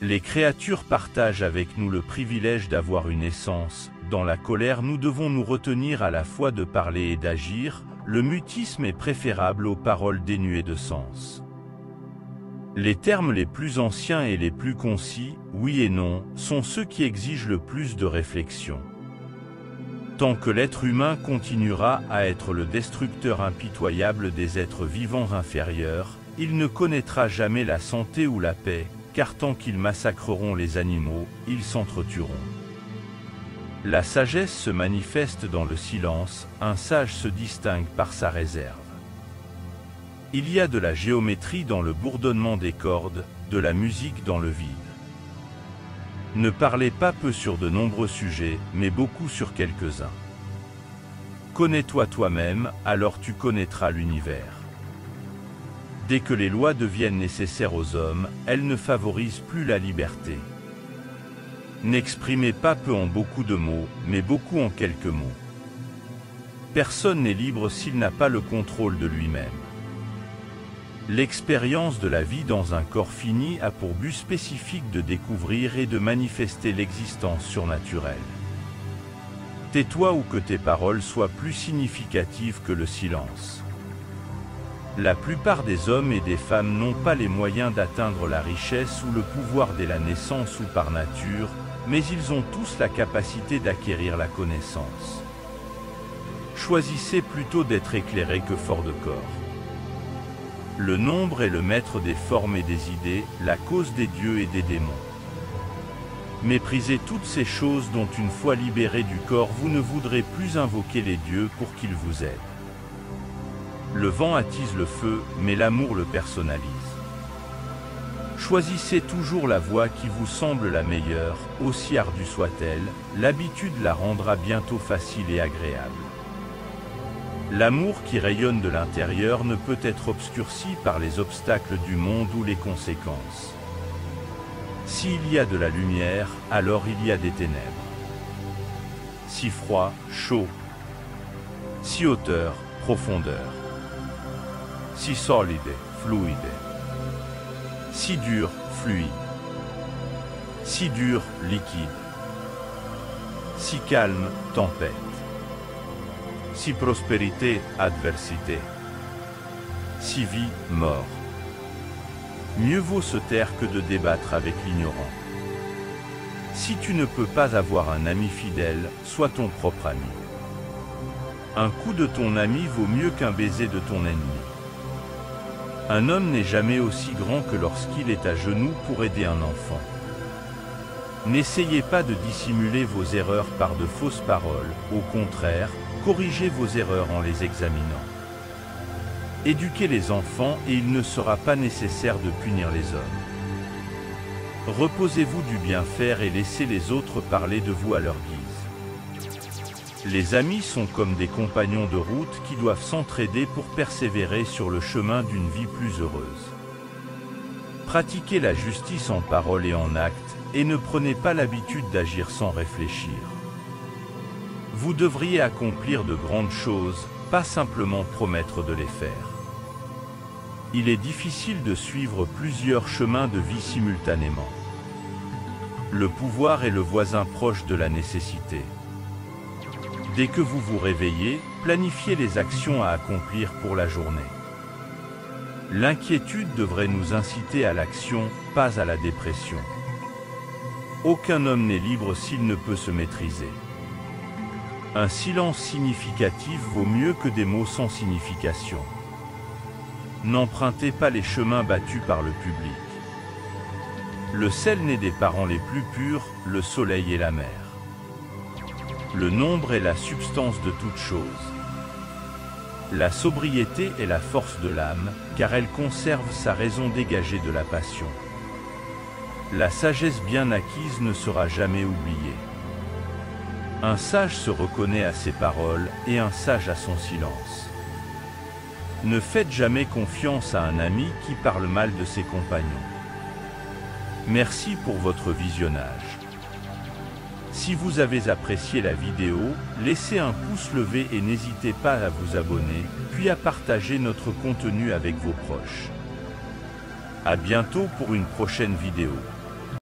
Les créatures partagent avec nous le privilège d'avoir une essence. Dans la colère, nous devons nous retenir à la fois de parler et d'agir. Le mutisme est préférable aux paroles dénuées de sens. Les termes les plus anciens et les plus concis, oui et non, sont ceux qui exigent le plus de réflexion. Tant que l'être humain continuera à être le destructeur impitoyable des êtres vivants inférieurs, il ne connaîtra jamais la santé ou la paix, car tant qu'ils massacreront les animaux, ils s'entretueront. La sagesse se manifeste dans le silence, un sage se distingue par sa réserve. Il y a de la géométrie dans le bourdonnement des cordes, de la musique dans le vide. Ne parlez pas peu sur de nombreux sujets, mais beaucoup sur quelques-uns. Connais-toi toi-même, alors tu connaîtras l'univers. Dès que les lois deviennent nécessaires aux hommes, elles ne favorisent plus la liberté. N'exprimez pas peu en beaucoup de mots, mais beaucoup en quelques mots. Personne n'est libre s'il n'a pas le contrôle de lui-même. L'expérience de la vie dans un corps fini a pour but spécifique de découvrir et de manifester l'existence surnaturelle. Tais-toi ou que tes paroles soient plus significatives que le silence. La plupart des hommes et des femmes n'ont pas les moyens d'atteindre la richesse ou le pouvoir dès la naissance ou par nature, mais ils ont tous la capacité d'acquérir la connaissance. Choisissez plutôt d'être éclairé que fort de corps. Le nombre est le maître des formes et des idées, la cause des dieux et des démons. Méprisez toutes ces choses dont une fois libérés du corps vous ne voudrez plus invoquer les dieux pour qu'ils vous aident. Le vent attise le feu, mais l'amour le personnalise. Choisissez toujours la voie qui vous semble la meilleure, aussi ardue soit-elle, l'habitude la rendra bientôt facile et agréable. L'amour qui rayonne de l'intérieur ne peut être obscurci par les obstacles du monde ou les conséquences. S'il y a de la lumière, alors il y a des ténèbres. Si froid, chaud. Si hauteur, profondeur. Si solide, fluide. Si dur, fluide. Si dur, liquide. Si calme, tempête. Si prospérité, adversité. Si vie, mort. Mieux vaut se taire que de débattre avec l'ignorant. Si tu ne peux pas avoir un ami fidèle, sois ton propre ami. Un coup de ton ami vaut mieux qu'un baiser de ton ennemi. Un homme n'est jamais aussi grand que lorsqu'il est à genoux pour aider un enfant. N'essayez pas de dissimuler vos erreurs par de fausses paroles, au contraire, corrigez vos erreurs en les examinant. Éduquez les enfants et il ne sera pas nécessaire de punir les hommes. Reposez-vous du bien faire et laissez les autres parler de vous à leur guise. Les amis sont comme des compagnons de route qui doivent s'entraider pour persévérer sur le chemin d'une vie plus heureuse. Pratiquez la justice en parole et en acte, et ne prenez pas l'habitude d'agir sans réfléchir. Vous devriez accomplir de grandes choses, pas simplement promettre de les faire. Il est difficile de suivre plusieurs chemins de vie simultanément. Le pouvoir est le voisin proche de la nécessité. Dès que vous vous réveillez, planifiez les actions à accomplir pour la journée. L'inquiétude devrait nous inciter à l'action, pas à la dépression. Aucun homme n'est libre s'il ne peut se maîtriser. Un silence significatif vaut mieux que des mots sans signification. N'empruntez pas les chemins battus par le public. Le sel naît des parents les plus purs, le soleil et la mer. Le nombre est la substance de toute chose. La sobriété est la force de l'âme, car elle conserve sa raison dégagée de la passion. La sagesse bien acquise ne sera jamais oubliée. Un sage se reconnaît à ses paroles et un sage à son silence. Ne faites jamais confiance à un ami qui parle mal de ses compagnons. Merci pour votre visionnage. Si vous avez apprécié la vidéo, laissez un pouce levé et n'hésitez pas à vous abonner, puis à partager notre contenu avec vos proches. À bientôt pour une prochaine vidéo.